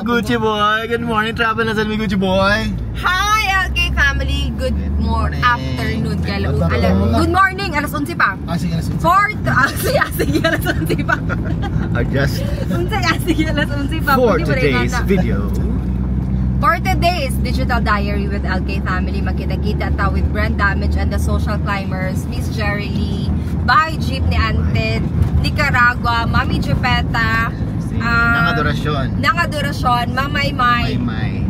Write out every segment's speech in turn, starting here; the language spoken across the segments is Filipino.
Gucci boy. Good morning, travel na sa mi Gucci boy. Hi, LK family. Good afternoon. Good morning. Alas 11 pa. Sige, alas 11. Sige, alas 11 pa. Adjust. Sige, alas 11 pa. For today's video. For today's Digital Diary with LK family, magkita-kita ta with Brand Damage and the Social Climbers, Miss Jerry Lee, Bahay Jeep ni Anted, Nicaragua, Mami Jupeta, Nangadorasyon, Mamay May,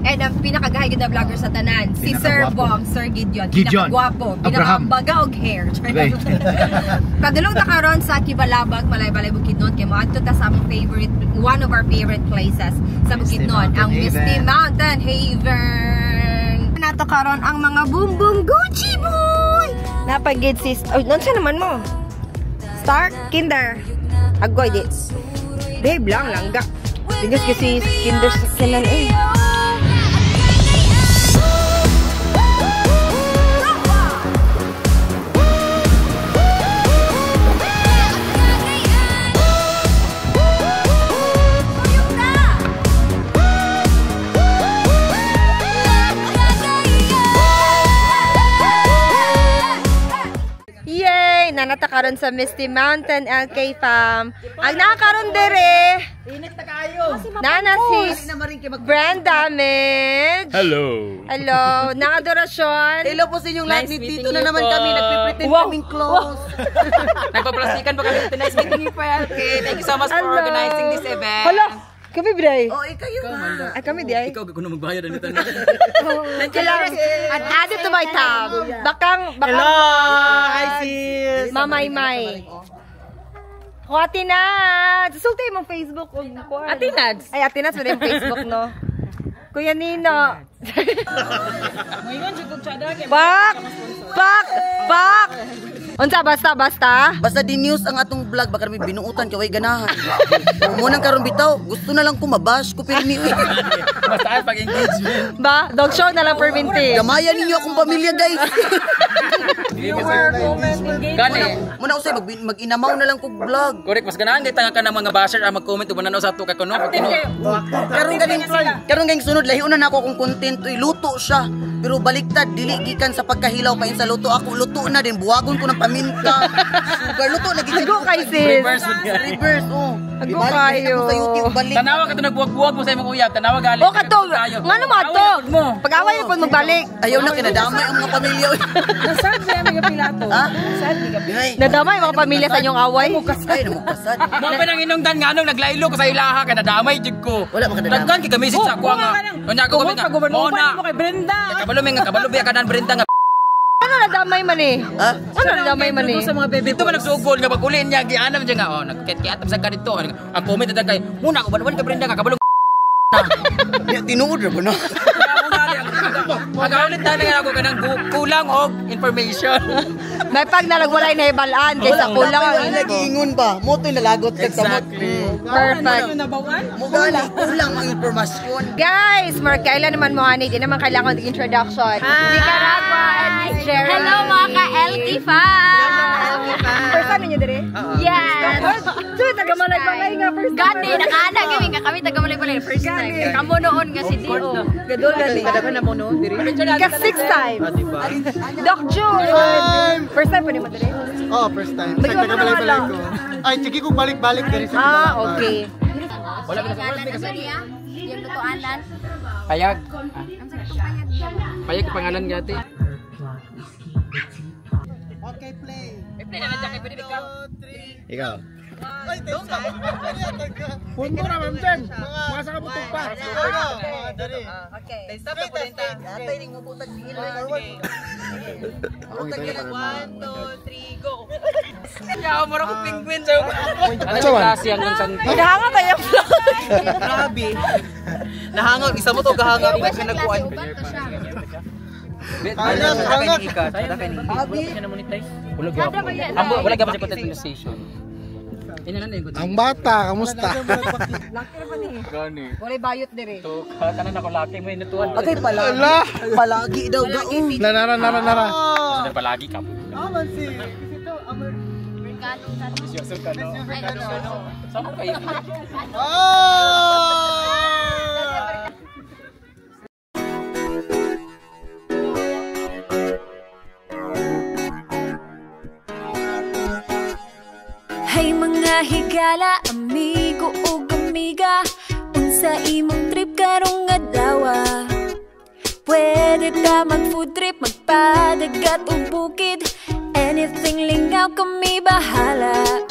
and ang pinakagahigid na vlogger sa tanan, si Sir Bong, Sir Gideon, pinakagwapo, pinakabaga og hair. Padulong na karon sa Kibalabag, Malay-Balay, Bukidnon, kaya mo ato ta sa among favorite, one of our favorite places sa Bukidnon, ang Misty Mountain Haven. Nato karon ang mga boom boom Gucci boy. Napagid sis. Oh, non siya naman mo. Start Kinder. Agoy di. Babe lang langga. Tigas kasi Kinder sa kanan eh. Natakaroon sa Misty Mountain LK Fam. Ang nakakaroon dere. Nana si Brand Damage. Hello. Hello. Nangadorasyon. Hello po sa inyong lahat. Dito na naman kami. Nagpipretend kaming close. Nagpaplastikan pa kami. Nice meeting you po LK. Thank you so much for organizing this event. Hello. Kami biday. Oh, ikaw nga. Ay, kami di ay. Ikaw, kung magbayad na nito. Add it to my tab. Bakang. Hello. Hi sis. Mamay May. O, Atinads. Sultay mong Facebook. Atinads. Ay, Atinads. Wala yung Facebook, no? Kuya Nino. Pak! Unsa basta? Basta di news ang atong vlog. Baka may binuutan kaway ganahan. Munang karon bitaw. Gusto na lang kumabash ko pirmi. Basta pag engagement. Ba? Dog show na lang per minute. Gamayan ninyo akong pamilya guys. Viewer, comment, engagement. Muna usay mag-inamaw na lang kog vlog. Correct, mas ganahan kay tanga ka ng mga basher ang mag-comment ug mananaw sa ato kay kuno. Karon ganing sunod lahi una na ako kung content luto siya. Pero baliktad dili gikan sa pagkahilaw pa sa luto ako luto na din buwagon ko ng paminta. Sugar luto lagi Ago kay sis. Reverse oh. Ago kayo. Sa YouTube balik. Tanawa ka to nagbuwag-buwag mo sa imong uyab. Tanawa gali. O kato. Ngano mo ato? Pag-away po magbalik. Ayaw na kinadamay ang mga pamilya. Nasad ba mga pilato? Ha? Nasad mga pilato. Nadamay mga pamilya sa inyong away. Ay, namukasad. Mo pa nang inungdan nganong naglailo ko sa ilaha kay nadamay jud ko. Wala makadamay. Dagkan kay message sa ako nga. Unya ko nga. Mo na. Brenda. Kabalubi ka nan Brenda nga. Ano nadamay man eh? Ha? Ano nadamay man eh? Dito man nagsugol nga pagulin niya gianam diya nga nagkit-kiatam sa kanito. Ang comment na kay muna ko ban ka Brenda nga kabalong Ya tinuod ra ba no? Magaulit na nga ako kanang kulang og information. May pag nalagwalay na ibalaan kaysa kulang ang Nag-iingon ba? Mo to'y nalagot kag kamot. perfect. Mo gani kulang ang impormasyon. Guys, kailan naman mo ani? Di naman kailangan ng introduction. Nicaragua and Miss Jerry. Hello mga ka-LT fans! First time niyo dire? Yes! So, taga-malay-balay nga first time. Gani, nakaana kami taga-malay-balay first time. Kamo noon nga si Dio. Gadol gali. Ika 6 time. Doc June. First time pa ni mo dire? Oh, first time. Taga-balay-balay ko. Ay, sige kong balik-balik dari sa Okay. Wala ka Pangalan na ba niya? Yung lutuanan? Payag. Ang sakit ng payag niya. Payag pangalan gati. Okay, play. Play na nandiyan kay pwede ka. Ikaw. Ay, doon ka. Punto na, Ma'am Jem. Masa ka butog pa. Okay. Stop na po din ta. Atay ning mabutag hilo. Ako ito yung 1, 2, 3, go. Yaw mo ra ko penguin sa. Ano sa klase ang unsan? Naghanga kayo vlog. Grabe. Nahangag isa mo to gahangag ina ka nagkuan. Wala ka ba sa content monetization? Ang bata, kamusta? Laki naman eh. Gani. Wala bayot dire. To kanan ako laki mo inutuan. Okay palagi daw gaong. Nara. Sa palagi ka. Aman si. Merkado sa Sama kayo. mga higala, amigo o amiga, unsa imong trip karong adlaw. Pwede ta mag-food trip, magpadagat o bukid, anything lingaw kami bahala.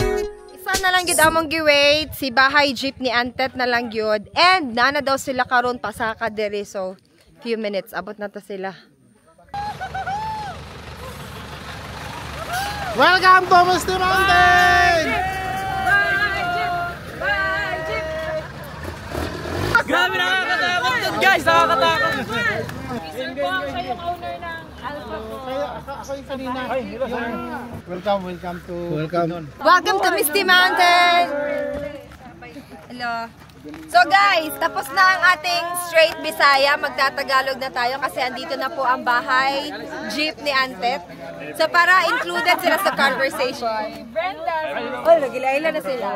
Isa na lang yun among giwait, si bahay jeep ni Antet na lang yun. And nana daw sila karon pasaka dere, so few minutes, abot na to sila. Welcome to Misty Mountain! Grabe nakakatakot yun guys, nakakatakot. Sir Bong, kayo yung owner ng Alpha po. Ako yung kanina. Welcome. Welcome to Misty Mountain! Hello. So guys, tapos na ang ating straight Bisaya. Magtatagalog na tayo kasi andito na po ang bahay jeep ni Antet. So para included sila sa conversation. Brenda. Oh, nagila-ila na sila.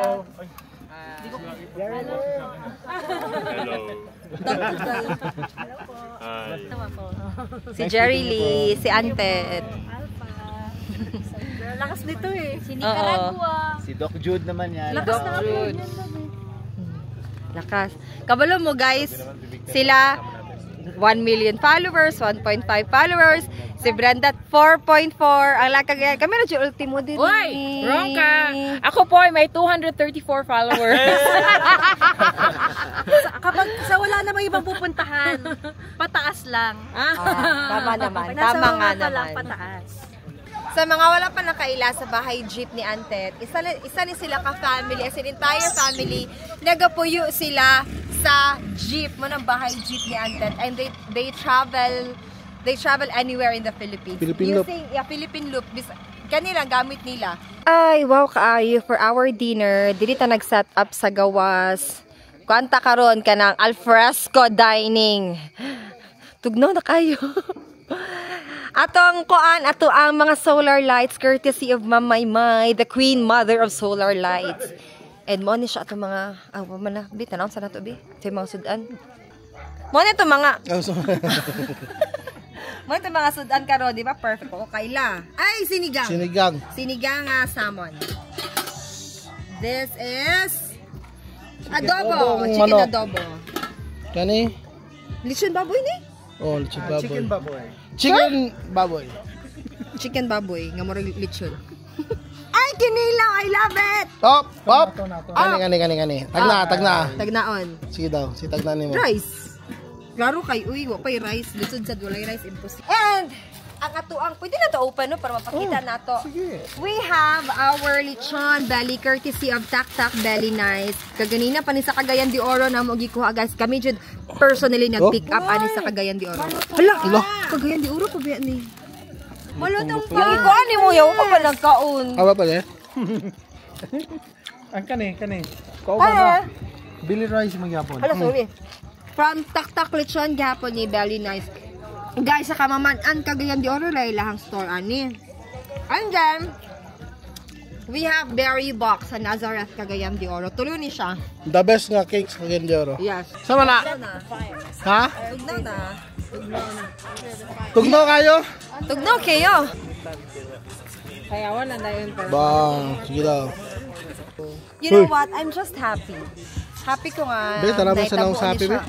Si Jerry Lee, si Antet. Lakas nito eh. Si Nicaragua. Si Doc Jude naman yan. Lakas na Jude. Lakas. Kabalo mo guys, sila 1 million followers, 1.5 followers. Si Brenda 4.4. Ang lakag kami na yung ultimo din. Uy! Wrong ka! Ako po ay may 234 followers. Kapag sa wala namang ibang pupuntahan, pataas lang. Tama naman. Nasa Tama nga mga lang, naman. pataas. Sa mga wala pa nakaila sa bahay jeep ni Antet, isa ni sila ka-family, as in entire family, nagapuyo sila sa jeep mo ng bahay jeep ni Antet, and they travel anywhere in the Philippines. Philippine Loop. Philippine Loop. Kanilang gamit nila. Ay, wow kaayo. For our dinner, dili ta nag-set up sa gawas. Kuanta karon ka ng alfresco dining. Tugnaw na kayo. Ato ang mga solar lights courtesy of Mamaymay, the queen mother of solar lights. And mo ni siya ato mga tanaw sa nato bi. Sa mga sudan. Mo ni to mga mo ni to mga sudan karon, di ba? Perfect. Okay la. Ay, sinigang. Sinigang salmon. This is adobo, chicken adobo. Kani? Lechon baboy ni? Oh, chicken baboy. Chicken baboy. Chicken baboy, nga mura lechon. Ay, kinilaw! I love it! Hop! Kani. Tagnaon. Sige daw, si tagnan mo. Rice. Klaro kay, wapay rice. Lechon sa walay rice, impossible. And, ang atuang, pwede na to open, no? Para mapakita na to. Sige. We have our lechon belly, courtesy of Tak Tak Belly Nice. Kaganina pa ni sa Cagayan de Oro na mo gikuha, guys. Kami jud personally nag-pick up ani sa Cagayan de Oro. Hala! Cagayan de Oro pa ba ni? Wala tang pa. Ikuha ni mo, yaw pa ba nagkaon? Awa pala eh. Ang kani. Kauban na. Billy Rice magyapon. Hala, sorry. From Tak Tak Lechon gihapon ni Belly Nice. Guys, sa Kamaman-an, Cagayan de Oro, lahang store ani. And then, we have Berry Box sa Nazareth, Cagayan de Oro. Tuloy ni siya. The best nga cake sa Cagayan de Oro. Yes. Sama na. Ha? Tugnaw na. Tugnaw kayo? Tugnaw kayo. Bang, sige daw. You know what? I'm just happy. Happy ko nga. Be, tara mo sa lang sa happy, be.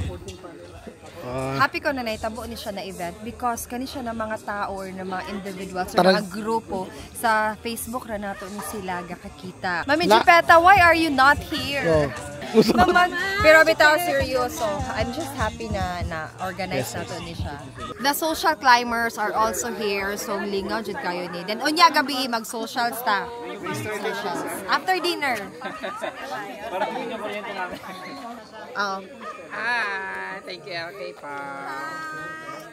Happy ko na naitabo ni siya na event because kani siya na mga tao or na mga individuals or mga grupo sa Facebook na nato ni sila gakakita. Mami Jupeta, why are you not here? Naman, pero bitaw seryoso. I'm just happy na organize nato ni siya. The social climbers are also here, so lingaw jud kayo ni. Then unya gabi mag-socials ta. Socials. After dinner. Thank you, LK pa.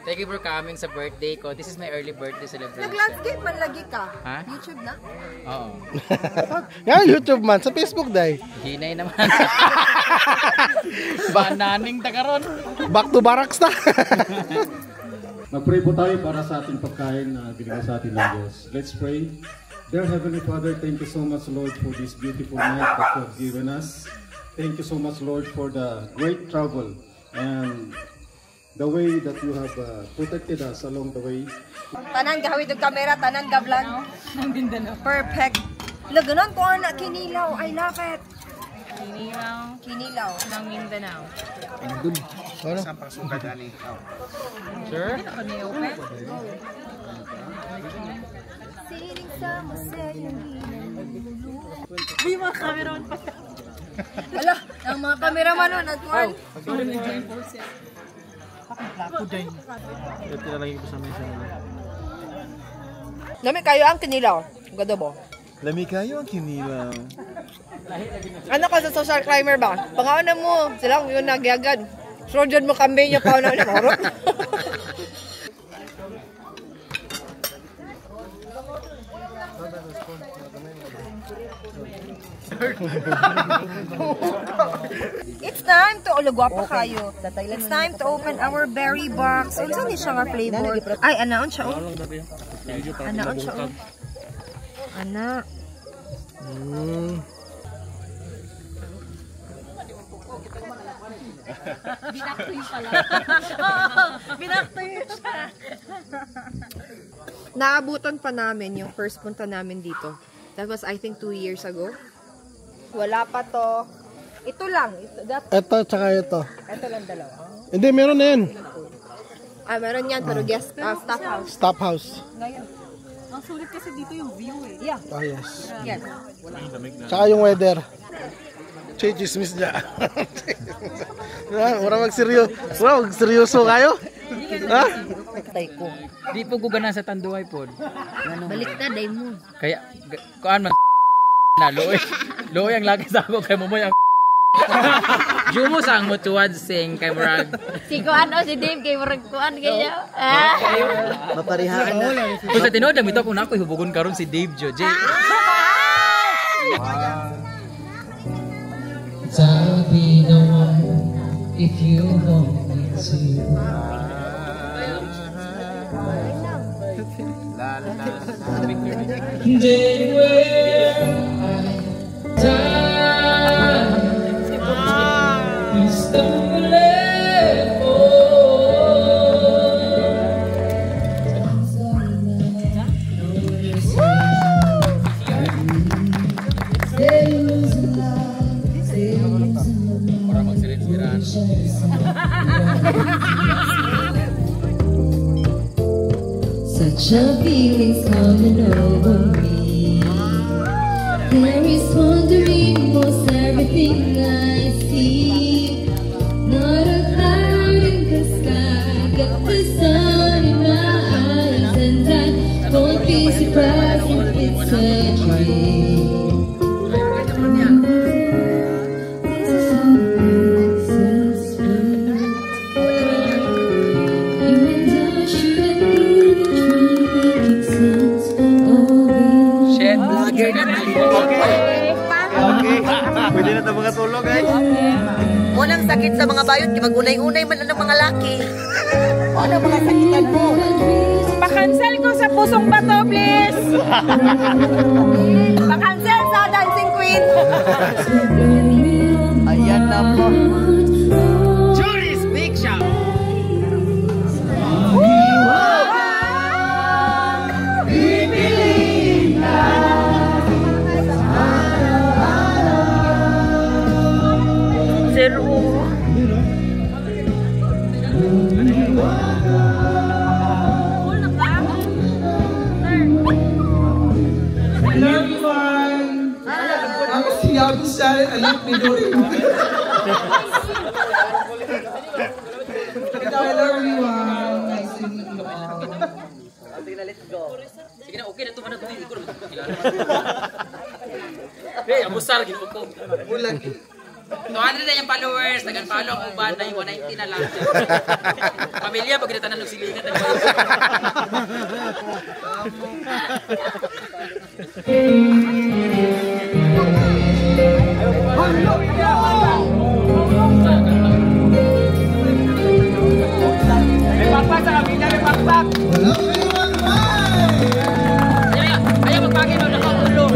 Thank you for coming sa birthday ko. This is my early birthday celebration. Nag-landscape man lagi ka? Ha? YouTube na? Oo. Nga, YouTube man. Sa Facebook dahil. Hinay naman. Bananing takaron. Back to barracks na. Mag-pray po tayo para sa ating pagkain na binigay sa ating ng Diyos. Let's pray. Dear Heavenly Father, thank you so much, Lord, for this beautiful night that you have given us. Thank you so much, Lord, for the great travel and the way that you have protected us along the way. Tanan gahawid og kamera, tanan ga vlog. Perfect. Laganon ko na kinilaw. I love it. Kinilaw ng Mindanao. Sure? Wala, ang mga kameraman nun, nag-work. Ito na lang yung kasama sa mga. Lami kayo ang kinilaw. Gado mo. Lami kayo ang kinilaw. Ano ka sa social climber ba? Pangaon mo, sila yung nagyagad. Trojan mo kambing niya pa na marot. It's time to guwapo kayo. It's time to open our berry box. Unsa ni siya nga flavor? Ay, anaon siya oh. Anaon siya oh. Ana. Binaktoy pala. Binaktoy siya. Naabutan pa namin yung first punta namin dito. That was I think 2 years ago. Wala pa to. Ito lang. Ito, tsaka ito. Ito lang dalawa. Hindi, meron na yan. Meron yan pero guest staff house. Staff house. Ngayon. Ang sulit kasi dito yung view eh. Yeah. Ah, yes. Yes. Tsaka yung weather. Chismis niya. Wala magseryoso kayo? Ha? Tay ko. Di po guganan sa tanduay po. Baliktad day mo. Kaya, kuan man na loy. Loy ang lagi sa ako kay Momoy ang Jumo sang mo tuwad sing kay Murag. Si Kuan o si Dave kay Murag Kuan kayo. Maparihaan na. Kung sa tinod lang ito kung ako ihubugon karon si Dave Joje. Sabi naman if you want me to. Then when I die, you stumble and such a feeling's coming over me. There is wonder in most everything I see. Not a cloud in the sky, got the sun in my eyes, and I won't be surprised if it's a dream. Pwede na ito mga tulog, guys. Walang sakit sa mga bayot, mag-unay-unay man lang ng mga laki. Ano mga sakitan mo? Pakancel ko sa Pusong Bato, please. Pakancel sa Dancing Queen. Ayan na po. Juris Big Shop. Sige na, okay na ito. Hindi ko naman kilala. Hey, abusar, ginawa ko. Bulag. 200 na yung followers, nag-follow ang uban na yung 190 na lang. Pamilya, pag ginatanan ng silingan. May pakpak sa kabila, may pakpak. Ayaw magpagin mo, nakaulo.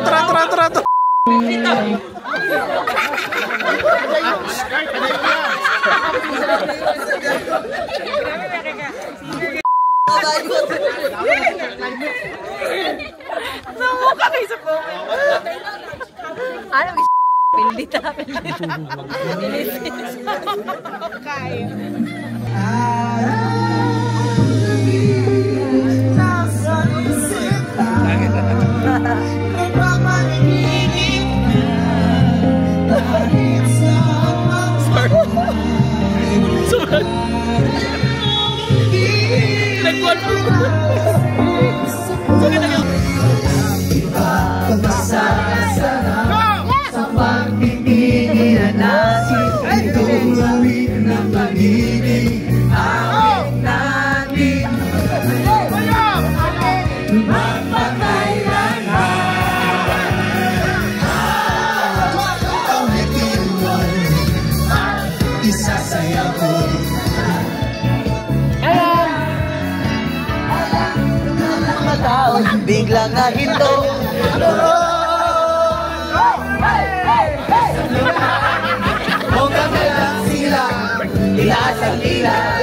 Tara. Sumuka kayo sa po. Ano, pildita. Okay. Biglang nahinto. Hanggang na lang sila, ilaas ang tila.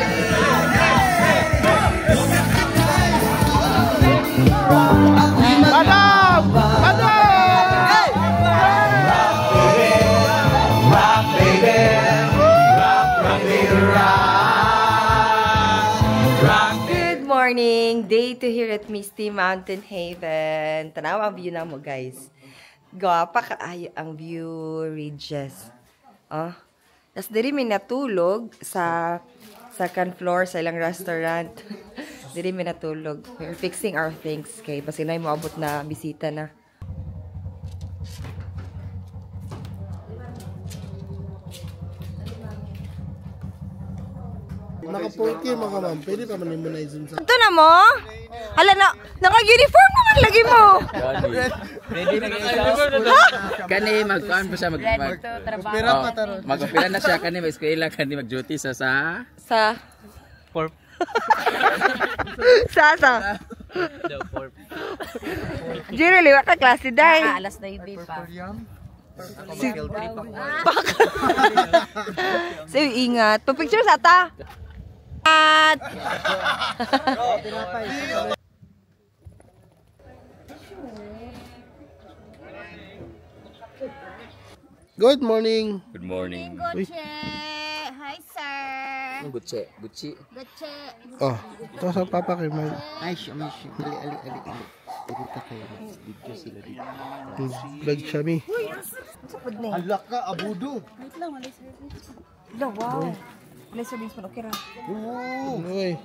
Madam! Madam! Rock baby, rock baby, rock. Good morning! Day 2 here at Misty Mountain Haven. Tanaw ang view na mo, guys. Gwapa kaayo ang view ridges. Oh. Tapos diri may natulog sa second floor sa ilang restaurant. Diri may natulog. We're fixing our things, kay kasi na moabot na bisita na. Naka-40 mga ma'am. Pwede pa man mo na i-zoom sa... Ito na mo? Hala na, naka-uniform naman lagi mo. Ready na kayo. Kani magkuan pa siya Pera pa taron. Mag-opera na siya kani mag-eskwela kani mag-duty sa Sa Jiro, liwat na klase, day. Alas na ibi pa. So, ingat. Pag-picture sa ata. At... Good morning. Good morning. Gucci! Hi, sir! Gucci. Gucci! Oh, ito sa papa kay Mike. Ay, ali. Dito kayo. Video sila dito. Vlog siya, mi. Alak ka, abudo. Wow. Wala service mo, okay ra. Uy.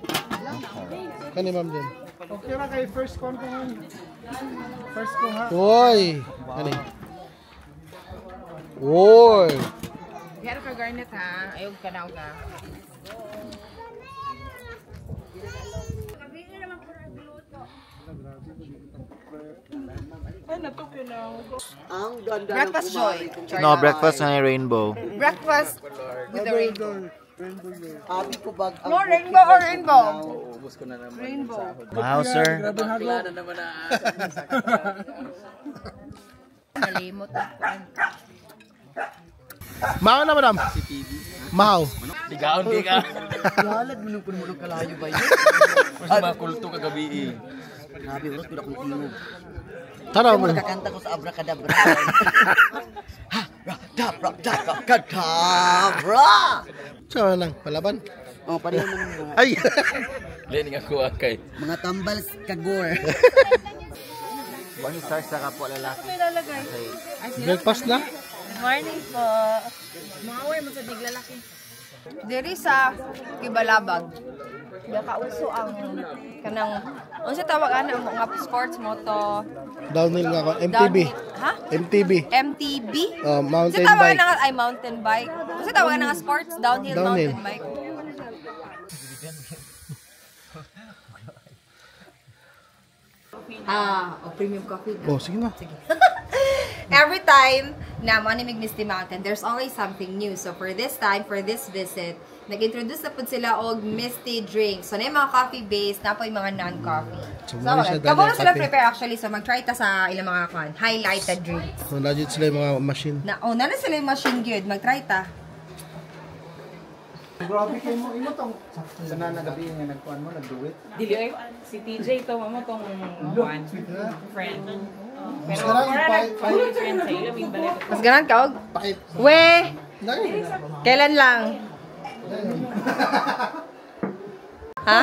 Kani ma'am din. Okay ra kay first con ko. First ko ha. Uy. Kani. Uy. Yaro ka garnet ha. Ayog ka na ka. Ang ganda Breakfast joy. No, breakfast na rainbow. Breakfast with the rainbow. Abi ko bag. No, rainbow or rainbow? Ubus ko na naman. Rainbow. Wow, sir. Bakla na naman na. Nalimot na kuan. Mahaw na madam. Mahaw. Sigaon di ka. Halad mo nung punulog kalayo ba yun? Mas makulto kagabi eh. Grabe, urat ko na kung tingog. Tara mo. Nakakanta ko sa abracadabra. Abracadabra! Saan lang? Palaban? Oh, pareho naman mga. Ay! Lening ako kay. Mga tambal kagor. One star sa kapwa lalaki. Breakfast na? Morning po. Maway mo sa diglalaki. Diri sa Kibalabag. Nakauso ang kanang unsa tawag ana mo nga sports moto Downhill nga ako. MTB. Ha? MTB. MTB? Mountain Unsa tawag bike. na ay mountain bike. Unsa tawag na nga sports downhill mountain bike. Premium coffee. Oh, sige na. Every time na manimig Misty Mountain, there's always something new. So for this time, for this visit, nag-introduce na po sila og Misty drinks. So na yung mga coffee based, na po yung mga non-coffee. So kamo na sila prepare actually. So mag-try ta sa ilang mga highlighted drinks. So legit sila yung mga machine. Na sila yung machine good. Mag-try ta. Grabe kayo mo. Imo tong sana na gabi nga nagkuan mo, nag-do it. Dili ay si TJ to mo tong one friend. Pero Mas para nag-friend sa ilo min balik. Mas ganan ka og? We. Kailan lang? Ha?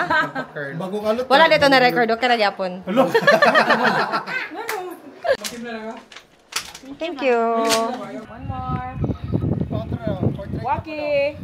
Bago kalot. Wala dito na record, okay na gyapon. Thank you. One more. Waki.